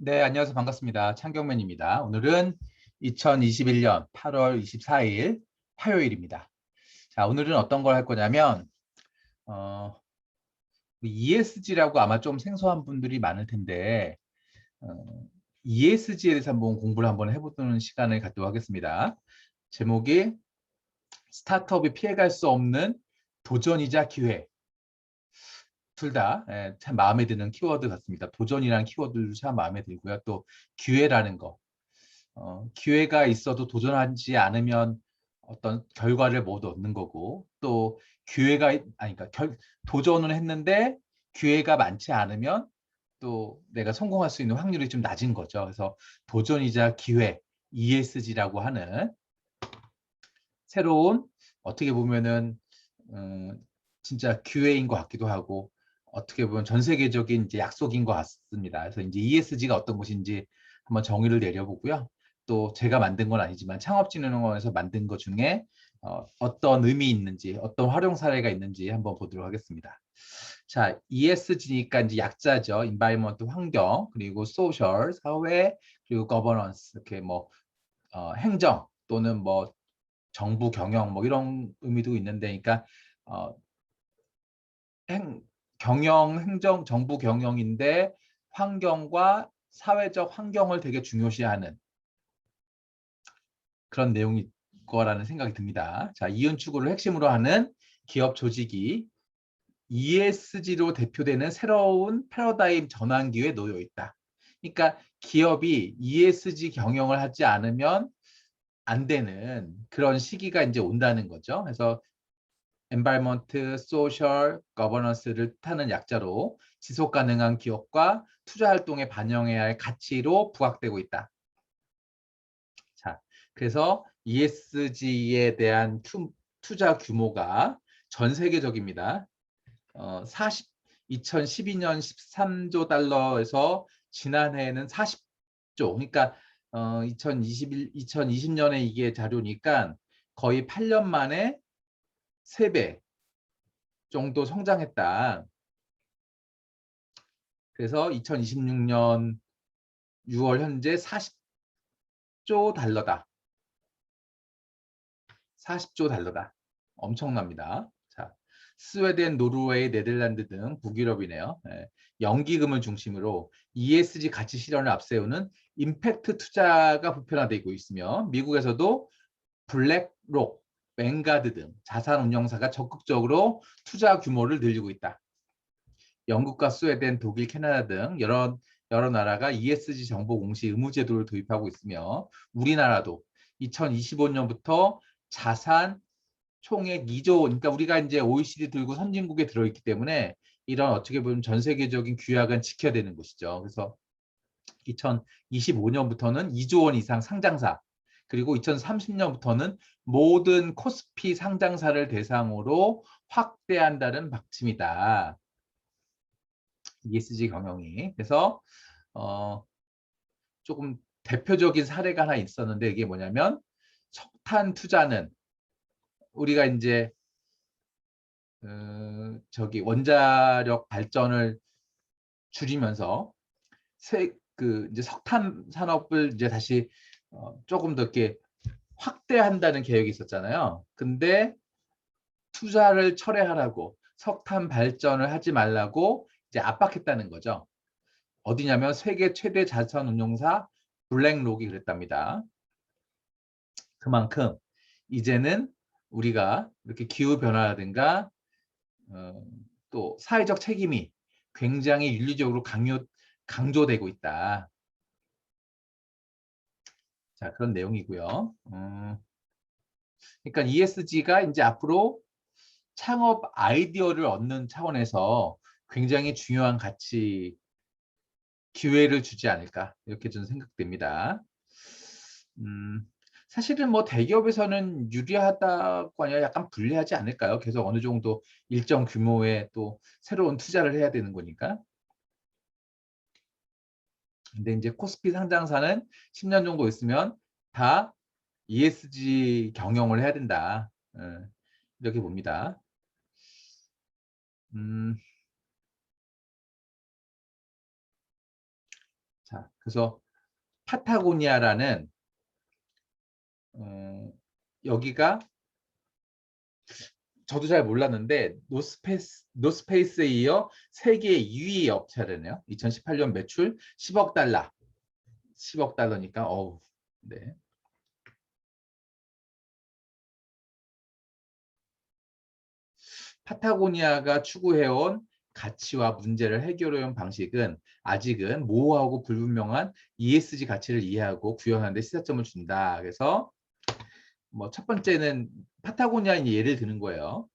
네, 안녕하세요. 반갑습니다. 창경맨입니다. 오늘은 2021년 8월 24일 화요일입니다. 자, 오늘은 어떤 걸 할 거냐면, ESG라고 아마 좀 생소한 분들이 많을 텐데, 어, ESG에 대해서 공부를 해보는 시간을 갖도록 하겠습니다. 제목이 스타트업이 피해갈 수 없는 도전이자 기회. 둘 다 참 마음에 드는 키워드 같습니다. 도전이라는 키워드도 참 마음에 들고요. 또 기회라는 거. 기회가 있어도 도전하지 않으면 어떤 결과를 못 얻는 거고 또 도전을 했는데 기회가 많지 않으면 또 내가 성공할 수 있는 확률이 좀 낮은 거죠. 그래서 도전이자 기회, ESG라고 하는 새로운 어떻게 보면은 진짜 기회인 것 같기도 하고 어떻게 보면 전 세계적인 이제 약속인 것 같습니다. 그래서 이제 ESG가 어떤 것인지 한번 정의를 내려보고요. 또 제가 만든 건 아니지만 창업진흥원에서 만든 것 중에 어떤 의미 있는지, 어떤 활용 사례가 있는지 한번 보도록 하겠습니다. 자, ESG니까 이제 약자죠. Environment 환경, 그리고 Social 사회, 그리고 Governance 이렇게 뭐 행정 또는 뭐 정부 경영 뭐 이런 의미도 있는데, 그러니까 어, 경영, 행정, 정부 경영인데 환경과 사회적 환경을 되게 중요시하는 그런 내용일 거라는 생각이 듭니다. 자, 이윤 추구를 핵심으로 하는 기업 조직이 ESG로 대표되는 새로운 패러다임 전환기에 놓여 있다. 그러니까 기업이 ESG 경영을 하지 않으면 안 되는 그런 시기가 이제 온다는 거죠. 그래서 environment, social, governance를 뜻하는 약자로 지속 가능한 기업과 투자 활동에 반영해야 할 가치로 부각되고 있다. 자, 그래서 ESG에 대한 투자 규모가 전 세계적입니다. 2012년 13조 달러에서 지난해에는 40조. 그러니까 2020년에 이게 자료니까 거의 8년 만에 3배 정도 성장했다. 그래서 2026년 6월 현재 40조 달러다. 40조 달러다. 엄청납니다. 자, 스웨덴, 노르웨이, 네덜란드 등 북유럽이네요. 연기금을 중심으로 ESG 가치 실현을 앞세우는 임팩트 투자가 보편화되고 있으며 미국에서도 블랙록, 뱅가드 등 자산 운용사가 적극적으로 투자 규모를 늘리고 있다. 영국과 스웨덴, 독일, 캐나다 등 여러 나라가 ESG 정보 공시 의무 제도를 도입하고 있으며 우리나라도 2025년부터 자산 총액 2조, 그러니까 우리가 이제 OECD 들고 선진국에 들어있기 때문에 이런 어떻게 보면 전 세계적인 규약은 지켜야 되는 것이죠. 그래서 2025년부터는 2조 원 이상 상장사, 그리고 2030년부터는 모든 코스피 상장사를 대상으로 확대한다는 방침이다. ESG 경영이. 그래서 조금 대표적인 사례가 하나 있었는데 이게 뭐냐면 석탄 투자는 우리가 이제 원자력 발전을 줄이면서 이제 석탄 산업을 이제 다시 조금 더 이렇게 확대한다는 계획이 있었잖아요. 근데 투자를 철회하라고 석탄 발전을 하지 말라고 이제 압박했다는 거죠. 어디냐면 세계 최대 자산 운용사 블랙록이 그랬답니다. 그만큼 이제는 우리가 이렇게 기후 변화라든가 또 사회적 책임이 굉장히 윤리적으로 강조되고 있다. 자, 그런 내용이고요. 그러니까 ESG가 이제 앞으로 창업 아이디어를 얻는 차원에서 굉장히 중요한 가치, 기회를 주지 않을까 이렇게 저는 생각됩니다. 사실은 뭐 대기업에서는 유리하다고 아니라 약간 불리하지 않을까요? 계속 어느 정도 일정 규모의 또 새로운 투자를 해야 되는 거니까. 근데 이제 코스피 상장사는 10년 정도 있으면 다 ESG 경영을 해야 된다. 이렇게 봅니다. 음, 자, 그래서 파타고니아라는 여기가 저도 잘 몰랐는데 노스페이스에 이어 세계 2위 업체라네요. 2018년 매출 10억 달러. 10억 달러니까 어우. 네. 파타고니아가 추구해온 가치와 문제를 해결해온 방식은 아직은 모호하고 불분명한 ESG 가치를 이해하고 구현하는 데 시사점을 준다. 그래서 뭐 첫 번째는 파타고니아 예를 드는 거예요.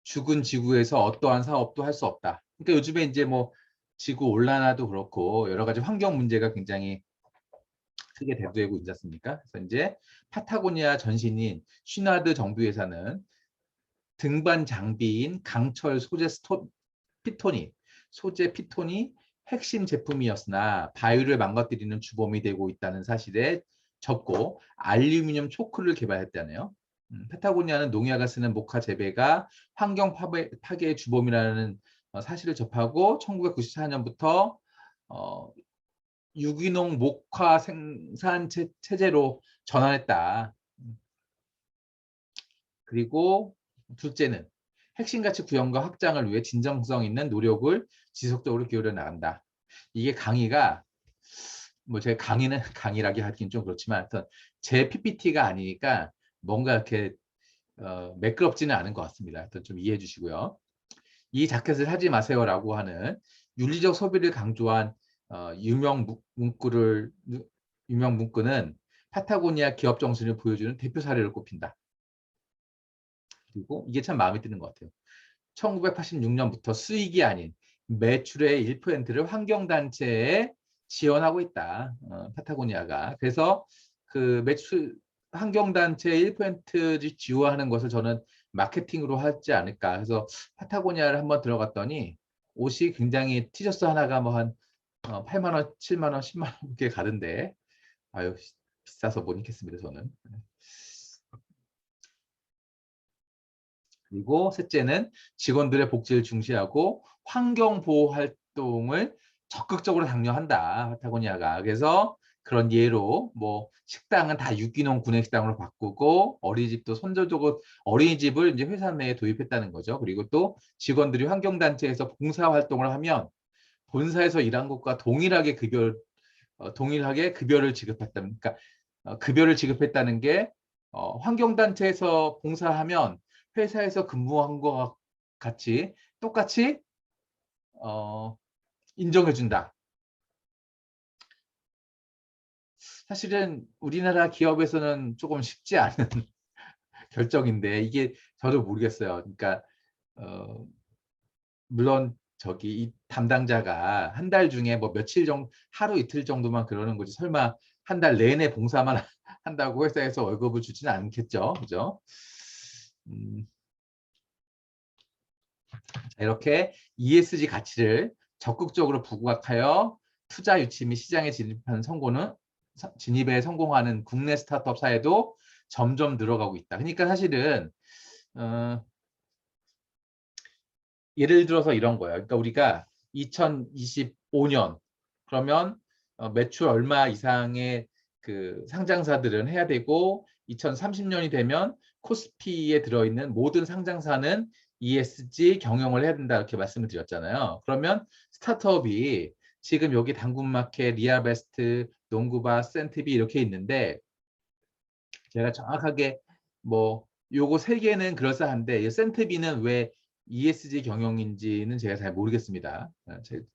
죽은 지구에서 어떠한 사업도 할 수 없다. 그러니까 요즘에 이제 뭐 지구 온난화도 그렇고 여러 가지 환경 문제가 굉장히 크게 대두되고 있지 않습니까? 그래서 이제 파타고니아 전신인 쉬나드 정부에서는 등반 장비인 강철 소재 피톤이 핵심 제품이었으나 바이오를 망가뜨리는 주범이 되고 있다는 사실에 접고 알루미늄 초크를 개발했다네요. 파타고니아는 농약을 쓰는 모카 재배가 환경 파괴의 주범이라는 사실을 접하고 1994년부터 유기농 목화 생산 체제로 전환했다. 그리고 둘째는 핵심 가치 구현과 확장을 위해 진정성 있는 노력을 지속적으로 기울여 나간다. 이게 강의가 뭐 제가 강의는 강의라기 하긴 좀 그렇지만 어떤 제 PPT가 아니니까 뭔가 이렇게 매끄럽지는 않은 것 같습니다. 하여튼 좀 이해해 주시고요. 이 자켓을 하지 마세요라고 하는 윤리적 소비를 강조한 유명 문구는 파타고니아 기업 정신을 보여주는 대표 사례를 꼽힌다. 그리고 이게 참 마음에 드는 것 같아요. 1986년부터 수익이 아닌 매출의 1%를 환경단체에 지원하고 있다. 파타고니아가. 그래서 그 매출 환경단체의 1%를 지원하는 것을 저는 마케팅으로 하지 않을까. 그래서 파타고니아를 한번 들어갔더니 옷이 굉장히 티셔츠 하나가 뭐 한 8만 원, 7만 원, 10만 원 이렇게 가던데 아유 비싸서 못 입겠습니다 저는. 그리고 셋째는 직원들의 복지를 중시하고 환경보호 활동을 적극적으로 장려한다. 파타고니아가. 그래서 그런 예로 뭐 식당은 다 유기농 구내식당으로 바꾸고 어린이집도 선제적으로 어린이집을 이제 회사 내에 도입했다는 거죠. 그리고 또 직원들이 환경단체에서 봉사활동을 하면 본사에서 일한 것과 동일하게 급여를 지급했다. 그러니까 급여를 지급했다는 게 환경단체에서 봉사하면 회사에서 근무한 것 같이 똑같이 어, 인정해준다. 사실은 우리나라 기업에서는 조금 쉽지 않은 결정인데 이게 저도 모르겠어요. 그러니까 물론 저기 이 담당자가 한 달 중에 뭐 며칠 정도 하루 이틀 정도만 그러는 거지 설마 한 달 내내 봉사만 한다고 회사에서 월급을 주지는 않겠죠. 그죠? 음, 이렇게 ESG 가치를 적극적으로 부각하여 투자 유치 및 시장에 진입에 성공하는 국내 스타트업 사회도 점점 늘어가고 있다. 그러니까 사실은 어, 예를 들어서 이런 거예요. 그러니까 우리가 2025년 그러면 매출 얼마 이상의 그 상장사들은 해야 되고 2030년이 되면 코스피에 들어있는 모든 상장사는 ESG 경영을 해야 된다 이렇게 말씀을 드렸잖아요. 그러면 스타트업이 지금 여기 당근마켓, 리아베스트, 농구바, 센티비 이렇게 있는데 제가 정확하게 뭐 요거 세 개는 그럴싸한데 센트비는 왜 ESG 경영인지는 제가 잘 모르겠습니다.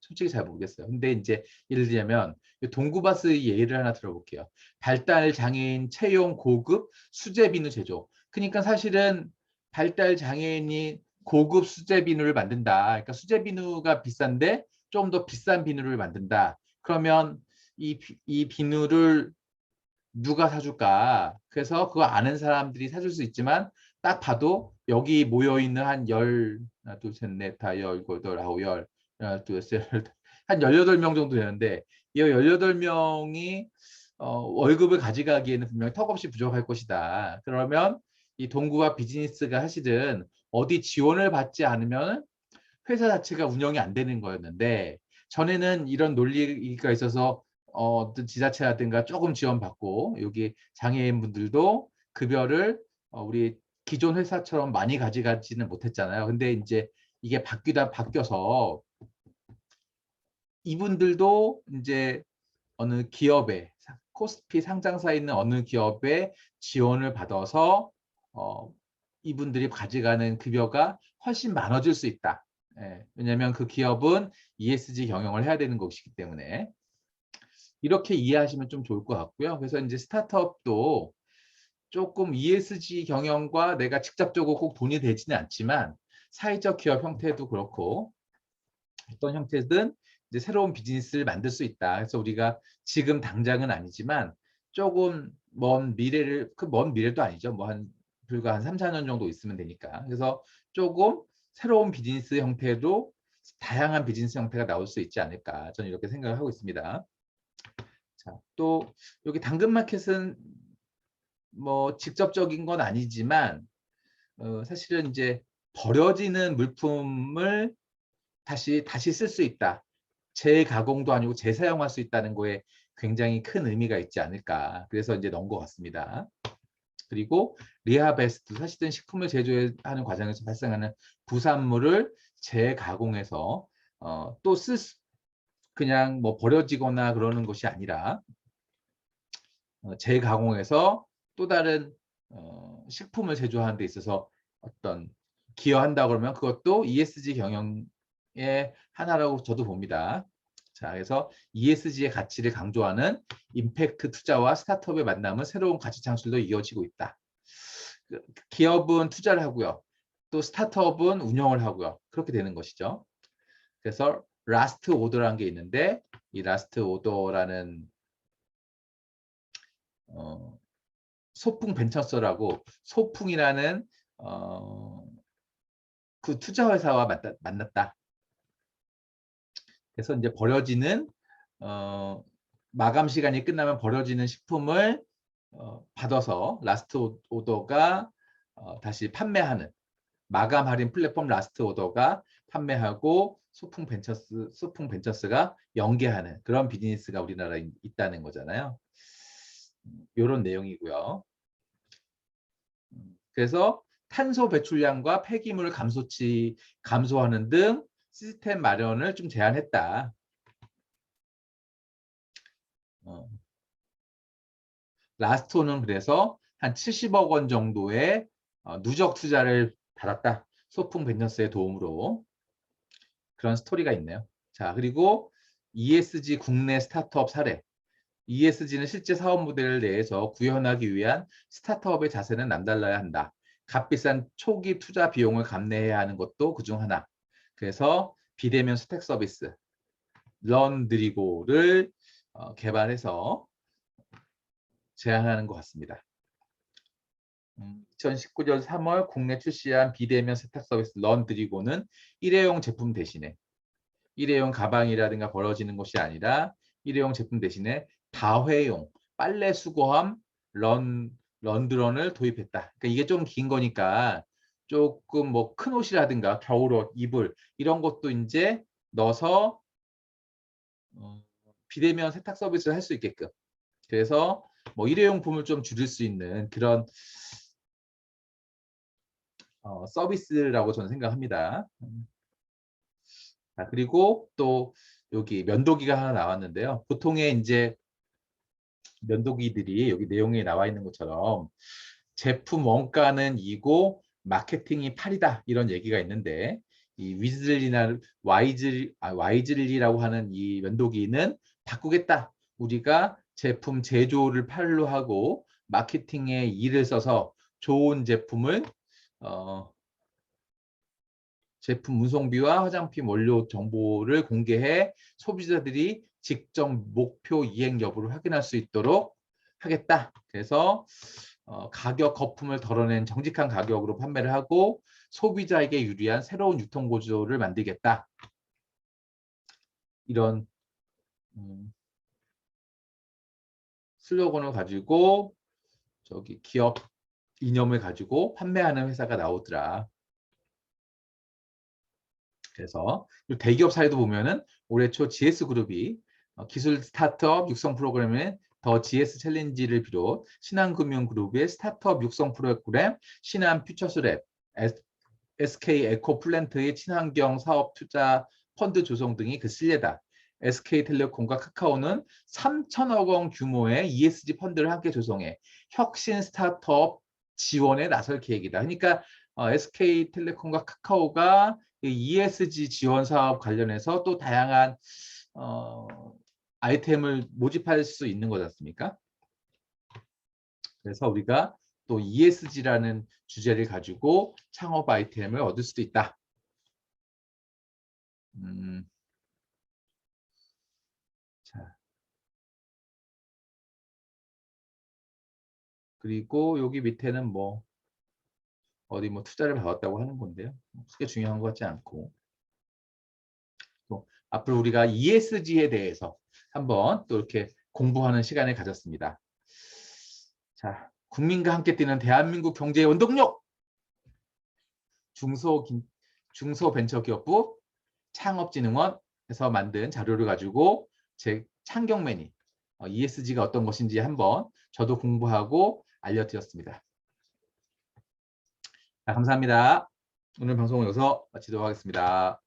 솔직히 잘 모르겠어요. 근데 이제 예를 들자면 동구바스 예를 하나 들어볼게요. 발달 장애인 채용 고급 수제 비누 제조. 그러니까 사실은 발달 장애인이 고급 수제 비누를 만든다. 그러니까 수제 비누가 비싼데 좀 더 비싼 비누를 만든다. 그러면 이 비누를 누가 사줄까? 그래서 그거 아는 사람들이 사줄 수 있지만 딱 봐도 여기 모여 있는 한 하나, 둘, 셋, 넷, 다, 열, 여덟, 아홉, 열, 하나, 둘, 셋, 한 18명 정도 되는데 이 18명이 월급을 가져가기에는 분명히 턱없이 부족할 것이다. 그러면 이 동구와 비즈니스가 하시든 어디 지원을 받지 않으면 회사 자체가 운영이 안 되는 거였는데, 전에는 이런 논리가 있어서 어떤 지자체라든가 조금 지원받고, 여기 장애인분들도 급여를 우리 기존 회사처럼 많이 가져가지는 못했잖아요. 근데 이제 이게 바뀌어서 이분들도 이제 어느 기업에, 코스피 상장사에 있는 어느 기업에 지원을 받아서 이분들이 가져가는 급여가 훨씬 많아질 수 있다. 예, 왜냐하면 그 기업은 ESG 경영을 해야 되는 것이기 때문에. 이렇게 이해하시면 좀 좋을 것 같고요. 그래서 이제 스타트업도 조금 ESG 경영과 내가 직접적으로 꼭 돈이 되지는 않지만, 사회적 기업 형태도 그렇고 어떤 형태든 이제 새로운 비즈니스를 만들 수 있다. 그래서 우리가 지금 당장은 아니지만 조금 먼 미래를, 그 먼 미래도 아니죠. 뭐 한 불과 한 3, 4년 정도 있으면 되니까. 그래서 조금 새로운 비즈니스 형태도, 다양한 비즈니스 형태가 나올 수 있지 않을까, 저는 이렇게 생각을 하고 있습니다. 자, 또 여기 당근마켓은 뭐 직접적인 건 아니지만 사실은 이제 버려지는 물품을 다시 쓸 수 있다. 재가공도 아니고 재사용할 수 있다는 거에 굉장히 큰 의미가 있지 않을까. 그래서 이제 넣은 것 같습니다. 그리고 리하베스트, 사실은 식품을 제조하는 과정에서 발생하는 부산물을 재가공해서 또 그냥 뭐 버려지거나 그러는 것이 아니라 재가공해서 또 다른 식품을 제조하는 데 있어서 어떤 기여한다 그러면 그것도 ESG 경영의 하나라고 저도 봅니다. 자, 그래서 ESG의 가치를 강조하는 임팩트 투자와 스타트업의 만남은 새로운 가치 창출로 이어지고 있다. 기업은 투자를 하고요. 또 스타트업은 운영을 하고요. 그렇게 되는 것이죠. 그래서 라스트 오더라는 게 있는데, 이 라스트 오더라는 소풍 벤처스라고, 소풍이라는 그 투자 회사와 만났다. 그래서 이제 버려지는 마감 시간이 끝나면 버려지는 식품을 받아서 라스트 오더가 다시 판매하는, 마감 할인 플랫폼 라스트 오더가 판매하고 소풍 벤처스가 연계하는 그런 비즈니스가 우리나라에 있다는 거잖아요. 이런 내용이고요. 그래서 탄소 배출량과 폐기물 감소하는 등 시스템 마련을 좀 제안했다. 라스토는 그래서 한 70억 원 정도의 누적 투자를 받았다. 소풍 벤처스의 도움으로. 그런 스토리가 있네요. 자, 그리고 ESG 국내 스타트업 사례. ESG는 실제 사업 모델 내에서 구현하기 위한 스타트업의 자세는 남달라야 한다. 값비싼 초기 투자 비용을 감내해야 하는 것도 그중 하나. 그래서 비대면 스택 서비스 런드리고를 개발해서 제안하는 것 같습니다. 2019년 3월 국내 출시한 비대면 세탁 서비스 런드리고는 일회용 제품 대신에, 일회용 가방이라든가 벌어지는 것이 아니라 일회용 제품 대신에 다회용 빨래 수거함 런드런을 도입했다. 그러니까 이게 좀 긴 거니까 조금 뭐 큰 옷이라든가 겨울옷, 이불 이런 것도 이제 넣어서 비대면 세탁 서비스를 할 수 있게끔, 그래서 뭐 일회용품을 좀 줄일 수 있는 그런 서비스라고 저는 생각합니다. 자, 그리고 또 여기 면도기가 하나 나왔는데요. 보통의 이제 면도기들이 여기 내용에 나와 있는 것처럼 제품 원가는 이고 마케팅이 8이다 이런 얘기가 있는데, 이 위즐리나 와이즐리라고 하는 이 면도기는 바꾸겠다. 우리가 제품 제조를 8로 하고 마케팅에 2를 써서 좋은 제품을 제품 운송비와 화장품 원료 정보를 공개해 소비자들이 직접 목표 이행 여부를 확인할 수 있도록 하겠다. 그래서 가격 거품을 덜어낸 정직한 가격으로 판매를 하고 소비자에게 유리한 새로운 유통 구조를 만들겠다. 이런 슬로건을 가지고 저기 기업 이념을 가지고 판매하는 회사가 나오더라. 그래서 대기업 사례도 보면은 올해 초 GS그룹이 기술 스타트업 육성 프로그램인 더 GS 챌린지를 비롯 신한금융그룹의 스타트업 육성 프로그램 신한 퓨처스랩, SK 에코플랜트의 친환경 사업 투자 펀드 조성 등이 그 실례다. SK텔레콤과 카카오는 3천억 원 규모의 ESG 펀드를 함께 조성해 혁신 스타트업 지원에 나설 계획이다. 그러니까 SK텔레콤과 카카오가 ESG 지원 사업 관련해서 또 다양한 아이템을 모집할 수 있는 거지 않습니까? 그래서 우리가 또 ESG라는 주제를 가지고 창업 아이템을 얻을 수도 있다. 자, 그리고 여기 밑에는 뭐 어디 뭐 투자를 받았다고 하는 건데요. 크게 중요한 것 같지 않고. 또 앞으로 우리가 ESG에 대해서 한번 또 이렇게 공부하는 시간을 가졌습니다. 자, 국민과 함께 뛰는 대한민국 경제의 원동력. 중소벤처기업부 창업진흥원에서 만든 자료를 가지고 제 창경맨이 ESG가 어떤 것인지 한번 저도 공부하고 알려드렸습니다. 자, 감사합니다. 오늘 방송은 여기서 마치도록 하겠습니다.